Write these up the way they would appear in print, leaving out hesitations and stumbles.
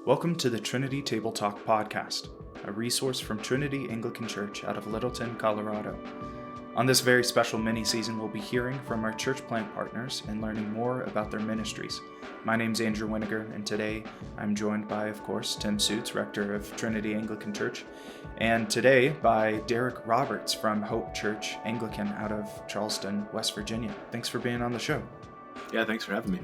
Welcome to the Trinity Table Talk podcast, a resource from Trinity Anglican Church out of Littleton, Colorado. On this very special mini-season, we'll be hearing from our church plant partners and learning more about their ministries. My name's Andrew Wininger, and today I'm joined by, of course, Tim Suits, rector of Trinity Anglican Church, and today by Derek Roberts from Hope Church Anglican out of Charleston, West Virginia. Thanks for being on the show. Yeah, thanks for having me.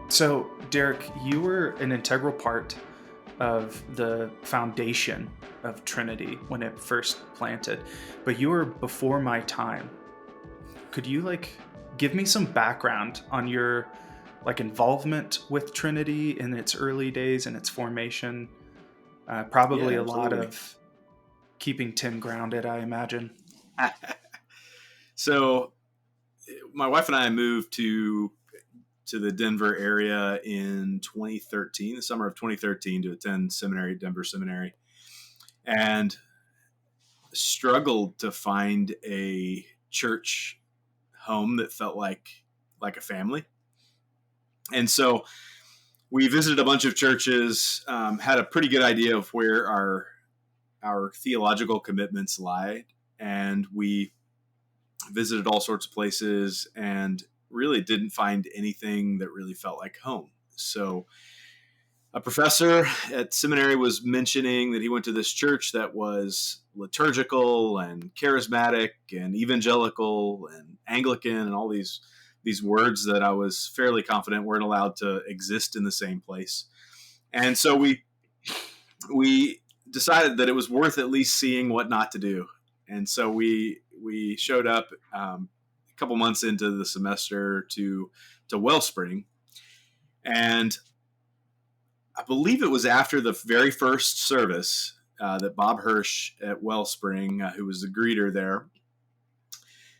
So, Derek, you were an integral part of the foundation of Trinity when it first planted, but you were before my time. Could you give me some background on your involvement with Trinity in its early days and its formation? Probably a lot of keeping Tim grounded, I imagine. So my wife and I moved to the Denver area in 2013, the summer of 2013, to attend seminary, Denver Seminary, and struggled to find a church home that felt like a family. And so we visited a bunch of churches, had a pretty good idea of where our theological commitments lied, and we visited all sorts of places and really didn't find anything that really felt like home. So a professor at seminary was mentioning that he went to this church that was liturgical and charismatic and evangelical and Anglican and all these words that I was fairly confident weren't allowed to exist in the same place. And so we decided that it was worth at least seeing what not to do. And so we showed up a couple months into the semester to Wellspring, and I believe it was after the very first service that Bob Hirsch at Wellspring, who was the greeter there,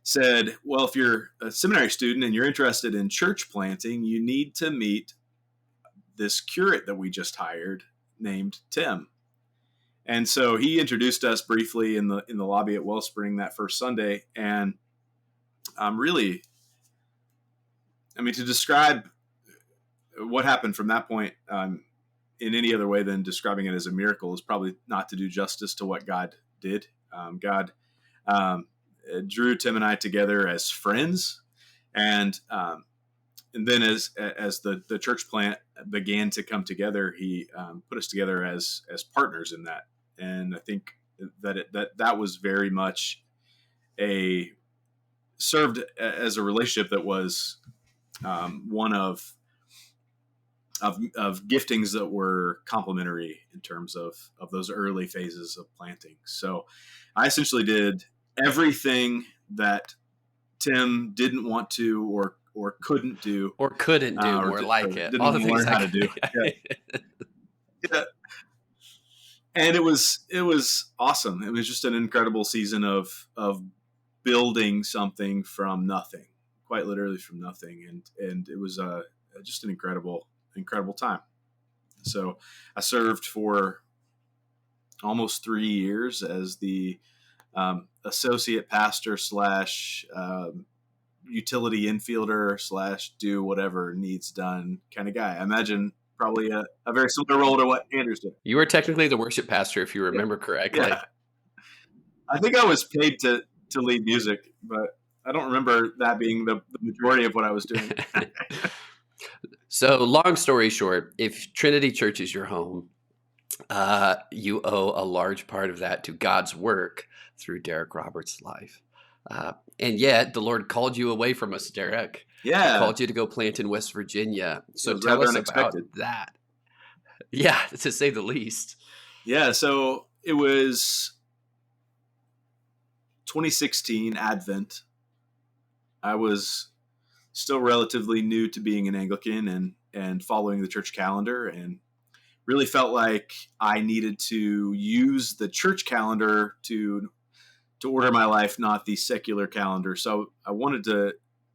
said, well, if you're a seminary student and you're interested in church planting, you need to meet this curate that we just hired named Tim. And so he introduced us briefly in the lobby at Wellspring that first Sunday, and to describe what happened from that point in any other way than describing it as a miracle is probably not to do justice to what God did. God drew Tim and I together as friends, and then as the church plant began to come together, he put us together as partners in that. And I think that was very much served as a relationship that was one of giftings that were complementary in terms of those early phases of planting. So I essentially did everything that Tim didn't want to or couldn't do. Or couldn't do, more like it. All the things how to do. Yeah. And it was awesome. It was just an incredible season of building something from nothing, quite literally from nothing. And it was just an incredible time. So I served for almost 3 years as the associate pastor / utility infielder / do whatever needs done kind of guy. I imagine probably a very similar role to what Anders did. You were technically the worship pastor, if you remember correctly. Yeah. I think I was paid to lead music, but I don't remember that being the majority of what I was doing. So long story short, if Trinity Church is your home, you owe a large part of that to God's work through Derek Roberts' life. And yet the Lord called you away from us, Derek. Yeah. He called you to go plant in West Virginia. So tell us about that. Yeah, to say the least. Yeah, so it was 2016 Advent. I was still relatively new to being an Anglican and following the church calendar, and really felt like I needed to use the church calendar to order my life, not the secular calendar. So I wanted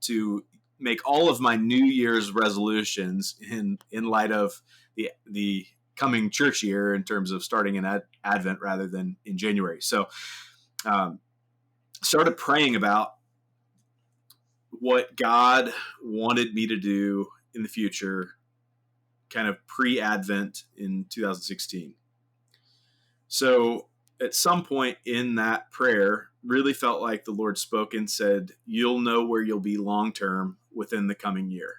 to make all of my New Year's resolutions in light of the coming church year in terms of starting in Advent rather than in January. So started praying about what God wanted me to do in the future kind of pre-Advent in 2016. So at some point in that prayer, really felt like the Lord spoke and said, you'll know where you'll be long-term within the coming year.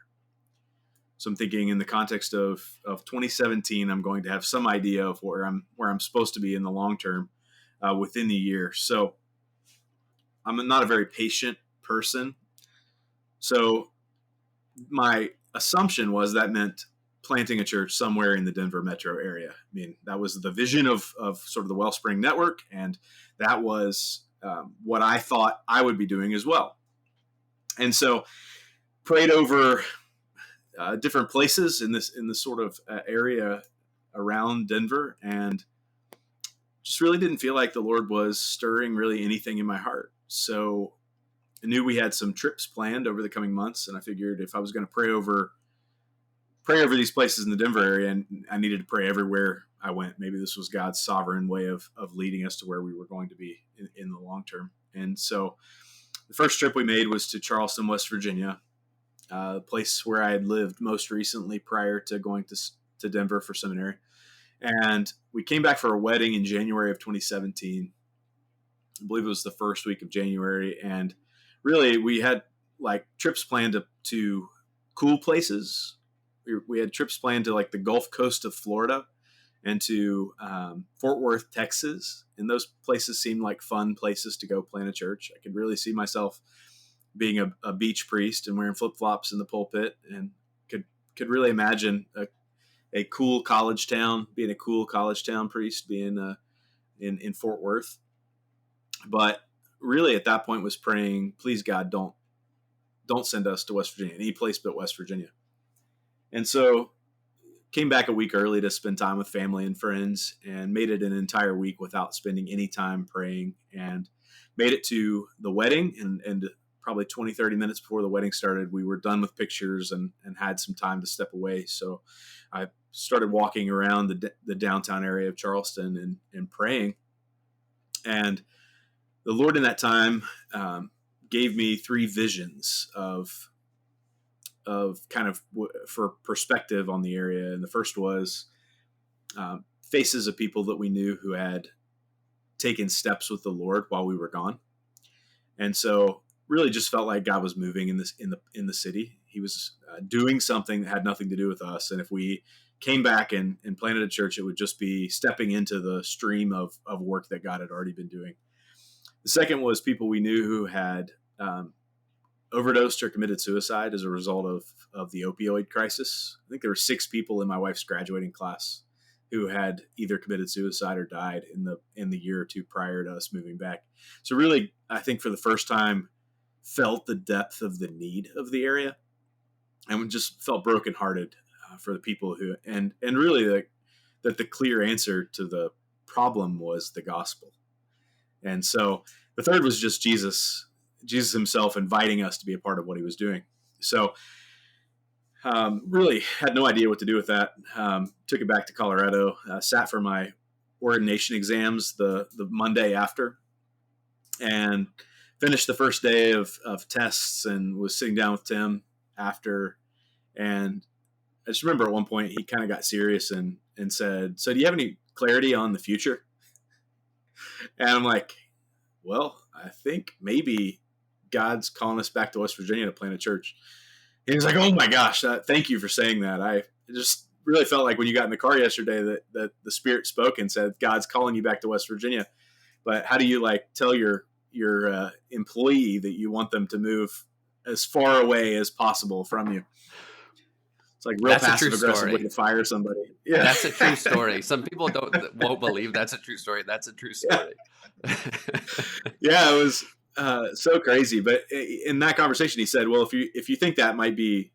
So I'm thinking in the context of 2017, I'm going to have some idea of where I'm supposed to be in the long term within the year. So I'm not a very patient person. So my assumption was that meant planting a church somewhere in the Denver metro area. I mean, that was the vision of sort of the Wellspring Network, and that was what I thought I would be doing as well. And so prayed over different places in this sort of area around Denver, and just really didn't feel like the Lord was stirring really anything in my heart. So I knew we had some trips planned over the coming months, and I figured if I was going to pray over these places in the Denver area, and I needed to pray everywhere I went, maybe this was God's sovereign way of leading us to where we were going to be in the long term. And so the first trip we made was to Charleston, West Virginia, the place where I had lived most recently prior to going to Denver for seminary. And we came back for a wedding in January of 2017. I believe it was the first week of January. And really, we had like trips planned to cool places. We had trips planned to like the Gulf Coast of Florida and to Fort Worth, Texas. And those places seemed like fun places to go plant a church. I could really see myself being a beach priest and wearing flip-flops in the pulpit, and could really imagine a cool college town, being a cool college town priest, being in Fort Worth. But really at that point was praying, please God, don't send us to West Virginia, any place but West Virginia. And so came back a week early to spend time with family and friends, and made it an entire week without spending any time praying, and made it to the wedding. And probably 20, 30 minutes before the wedding started, we were done with pictures and had some time to step away. So I started walking around the downtown area of Charleston and praying. And the Lord in that time gave me 3 visions of kind of for perspective on the area. And the first was faces of people that we knew who had taken steps with the Lord while we were gone. And so really just felt like God was moving in the city. He was doing something that had nothing to do with us. And if we came back and planted a church, it would just be stepping into the stream of work that God had already been doing. The second was people we knew who had overdosed or committed suicide as a result of the opioid crisis. I think there were 6 people in my wife's graduating class who had either committed suicide or died in the year or 2 prior to us moving back. So really, I think for the first time, felt the depth of the need of the area, and just felt brokenhearted for the people who, and really that the clear answer to the problem was the gospel. And so the third was just Jesus himself inviting us to be a part of what he was doing. So really had no idea what to do with that. Took it back to Colorado, sat for my ordination exams the Monday after, and finished the first day of tests, and was sitting down with Tim after. And I just remember at one point he kind of got serious and said, "So do you have any clarity on the future?" And I'm like, well, I think maybe God's calling us back to West Virginia to plant a church. And he's like, oh my gosh, thank you for saying that. I just really felt like when you got in the car yesterday that the Spirit spoke and said, God's calling you back to West Virginia. But how do you tell your employee that you want them to move as far away as possible from you? It's like real passive aggressive way to fire somebody. Yeah, that's a true story. Some people won't believe that's a true story. That's a true story. Yeah, it was so crazy. But in that conversation, he said, "Well, if you think that might be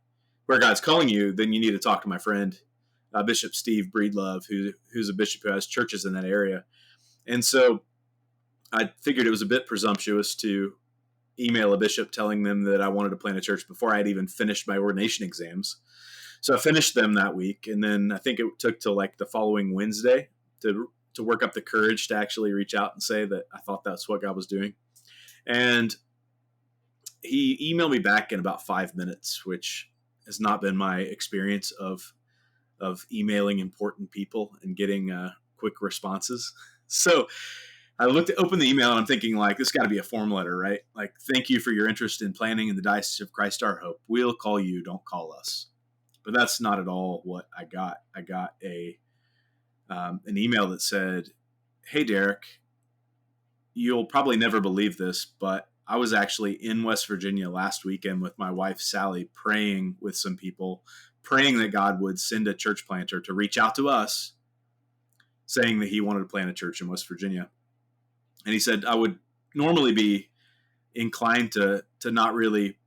where God's calling you, then you need to talk to my friend Bishop Steve Breedlove, who's a bishop who has churches in that area." And so I figured it was a bit presumptuous to email a bishop telling them that I wanted to plant a church before I had even finished my ordination exams. So I finished them that week, and then I think it took till the following Wednesday to work up the courage to actually reach out and say that I thought that's what God was doing. And he emailed me back in about 5 minutes, which has not been my experience of of emailing important people and getting quick responses. So I opened the email, and I'm thinking, like, this got to be a form letter, right? Like, thank you for your interest in planning in the Diocese of Christ Our Hope. We'll call you, don't call us. But that's not at all what I got. I got an email that said, hey, Derek, you'll probably never believe this, but I was actually in West Virginia last weekend with my wife, Sally, praying with some people, praying that God would send a church planter to reach out to us, saying that he wanted to plant a church in West Virginia. And he said, I would normally be inclined to not really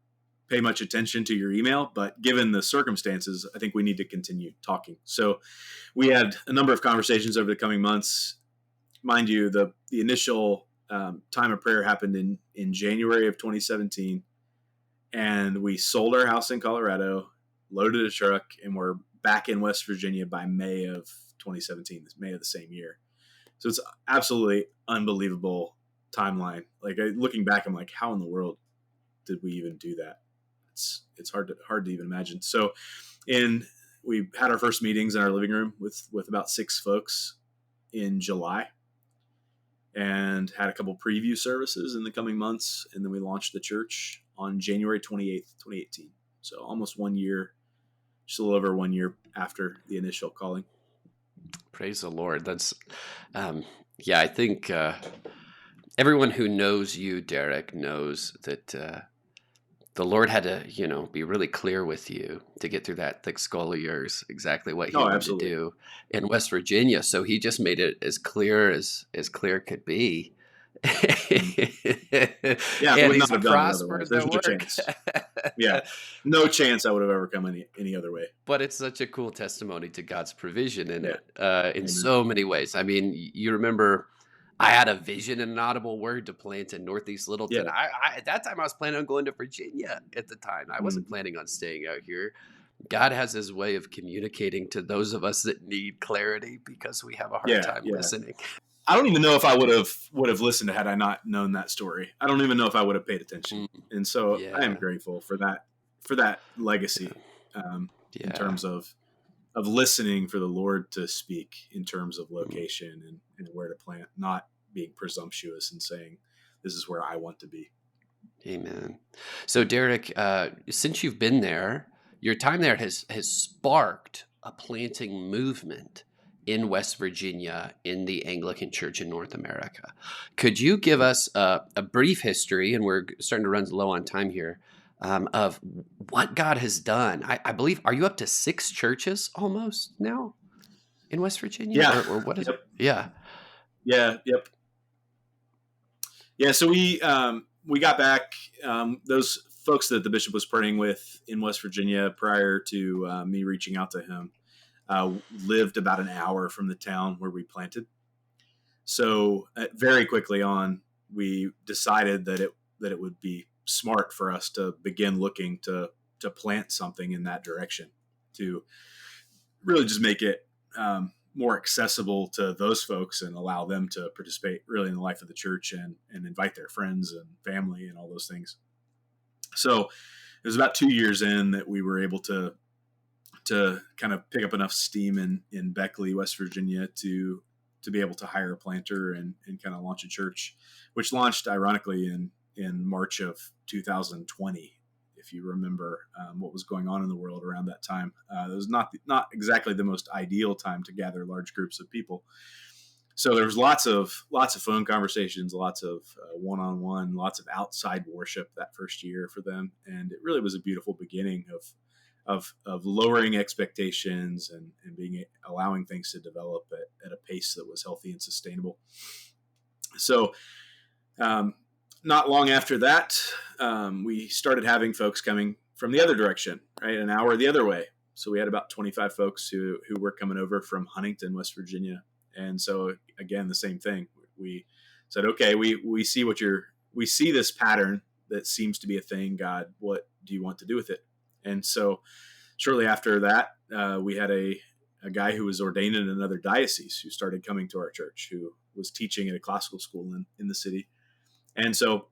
pay much attention to your email, but given the circumstances, I think we need to continue talking. So we had a number of conversations over the coming months. Mind you, the initial time of prayer happened in January of 2017, and we sold our house in Colorado, loaded a truck, and we're back in West Virginia by May of 2017, May of the same year. So it's absolutely unbelievable timeline. Like, looking back, I'm like, how in the world did we even do that? It's hard to even imagine. So we had our first meetings in our living room with about 6 folks in July, and had a couple preview services in the coming months. And then we launched the church on January 28th, 2018. So almost 1 year, just a little over 1 year after the initial calling. Praise the Lord. That's, I think everyone who knows you, Derek, knows that the Lord had to, be really clear with you to get through that thick skull of yours, exactly what he wanted absolutely. to do in West Virginia. So he just made it as clear could be. Yeah, and would he's not have done it otherwise. prospered There's the no work. chance. Yeah, no chance I would have ever come any other way. But it's such a cool testimony to God's provision in it, in Amen. so many ways. I mean, you remember I had a vision and an audible word to plant in Northeast Littleton. Yeah. I at that time, I was planning on going to Virginia at the time. I wasn't Mhm. planning on staying out here. God has his way of communicating to those of us that need clarity because we have a hard time listening. I don't even know if I would have listened had I not known that story. I don't even know if I would have paid attention. And so I am grateful for that legacy in terms of listening for the Lord to speak in terms of location and where to plant, not being presumptuous and saying, this is where I want to be. Amen. So Derek, since you've been there, your time there has sparked a planting movement in West Virginia in the Anglican Church in North America. Could you give us a brief history, and we're starting to run low on time here, of what God has done? I believe, are you up to 6 churches almost now in West Virginia? Yeah. Or what is Yep. it? Yeah. Yeah. Yep. Yeah. So we got back those folks that the bishop was praying with in West Virginia prior to me reaching out to him lived about an hour from the town where we planted. So very quickly on, we decided that it would be smart for us to begin looking to plant something in that direction, to really just make it more accessible to those folks and allow them to participate really in the life of the church and invite their friends and family and all those things. So it was about 2 years in that we were able to kind of pick up enough steam in Beckley, West Virginia to be able to hire a planter and kind of launch a church, which launched ironically in March of 2020. If you remember what was going on in the world around that time, it was not exactly the most ideal time to gather large groups of people. So there was lots of phone conversations, lots of one-on-one, lots of outside worship that first year for them, and it really was a beautiful beginning of lowering expectations and allowing things to develop at a pace that was healthy and sustainable. So not long after that, we started having folks coming from the other direction, right? An hour the other way. So we had about 25 folks who were coming over from Huntington, West Virginia. And so again, the same thing. We said, okay, we see this pattern that seems to be a thing. God, what do you want to do with it? And so shortly after that, we had a guy who was ordained in another diocese who started coming to our church, who was teaching at a classical school in the city. And so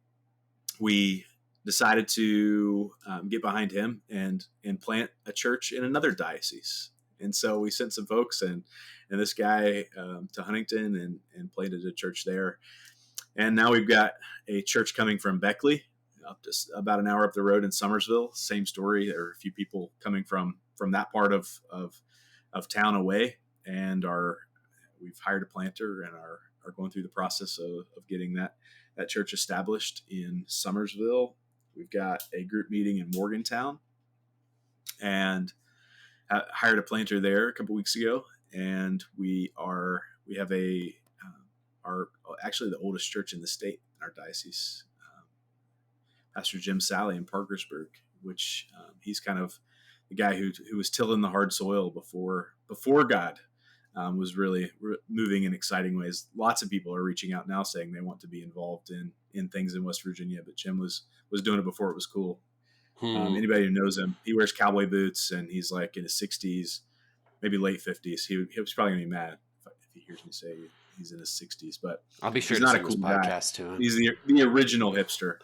we decided to get behind him and plant a church in another diocese. And so we sent some folks and this guy to Huntington and planted a church there. And now we've got a church coming from Beckley, up just about an hour up the road in Somersville. Same story. There are a few people coming from that part of town away, and we've hired a planter and are going through the process of getting that church established in Somersville. We've got a group meeting in Morgantown, and hired a planter there a couple weeks ago. And we have actually the oldest church in the state in our diocese, Pastor Jim Sally in Parkersburg, which he's kind of the guy who was tilling the hard soil before God was really moving in exciting ways. Lots of people are reaching out now saying they want to be involved in things in West Virginia, but Jim was doing it before it was cool. Anybody who knows him, he wears cowboy boots and he's like in his 60s, maybe late 50s. He was probably gonna be mad if he hears me say he's in his 60s, but I'll be sure he's to not send a cool this guy. podcast to him. He's the original hipster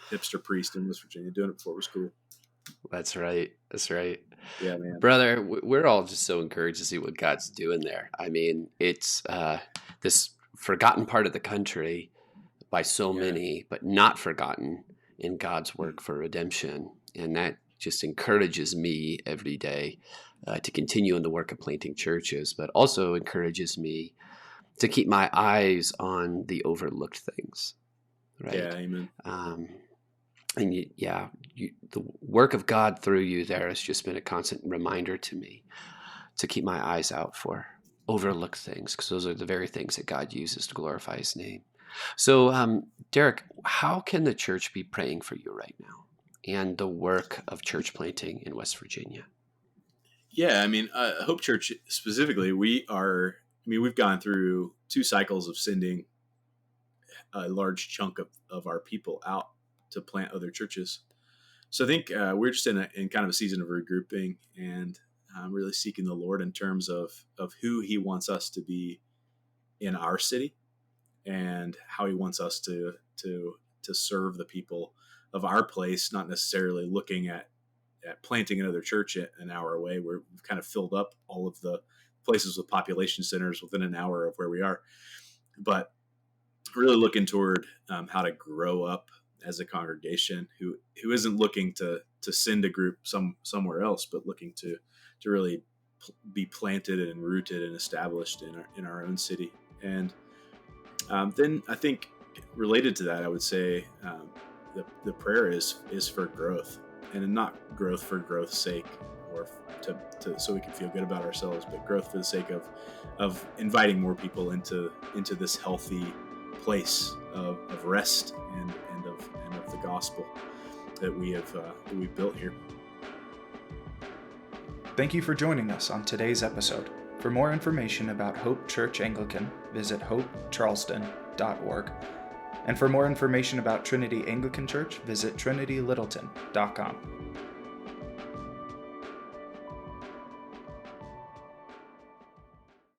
priest in West Virginia, doing it before it was cool. That's right. Yeah, man. Brother, we're all just so encouraged to see what God's doing there. I mean, it's this forgotten part of the country by so many, but not forgotten in God's work for redemption. And that just encourages me every day to continue in the work of planting churches, but also encourages me to keep my eyes on the overlooked things. Right? Yeah, amen. And the work of God through you there has just been a constant reminder to me to keep my eyes out for overlooked things, because those are the very things that God uses to glorify his name. So, Derek, how can the church be praying for you right now and the work of church planting in West Virginia? Yeah, I mean, Hope Church specifically, we've gone through 2 cycles of sending a large chunk of our people out to plant other churches. So I think we're just in kind of a season of regrouping and really seeking the Lord in terms of who he wants us to be in our city and how he wants us to serve the people of our place, not necessarily looking at planting another church an hour away, where we've kind of filled up all of the places with population centers within an hour of where we are, but really looking toward how to grow up as a congregation who isn't looking to send a group somewhere else, but looking to really be planted and rooted and established in our own city. And then I think related to that, I would say the prayer is for growth, and not growth for growth's sake or to so we can feel good about ourselves, but growth for the sake of inviting more people into this healthy place of rest and of the gospel that we've built here. Thank you for joining us on today's episode. For more information about Hope Church Anglican, visit hopecharleston.org. And for more information about Trinity Anglican Church, visit trinitylittleton.com.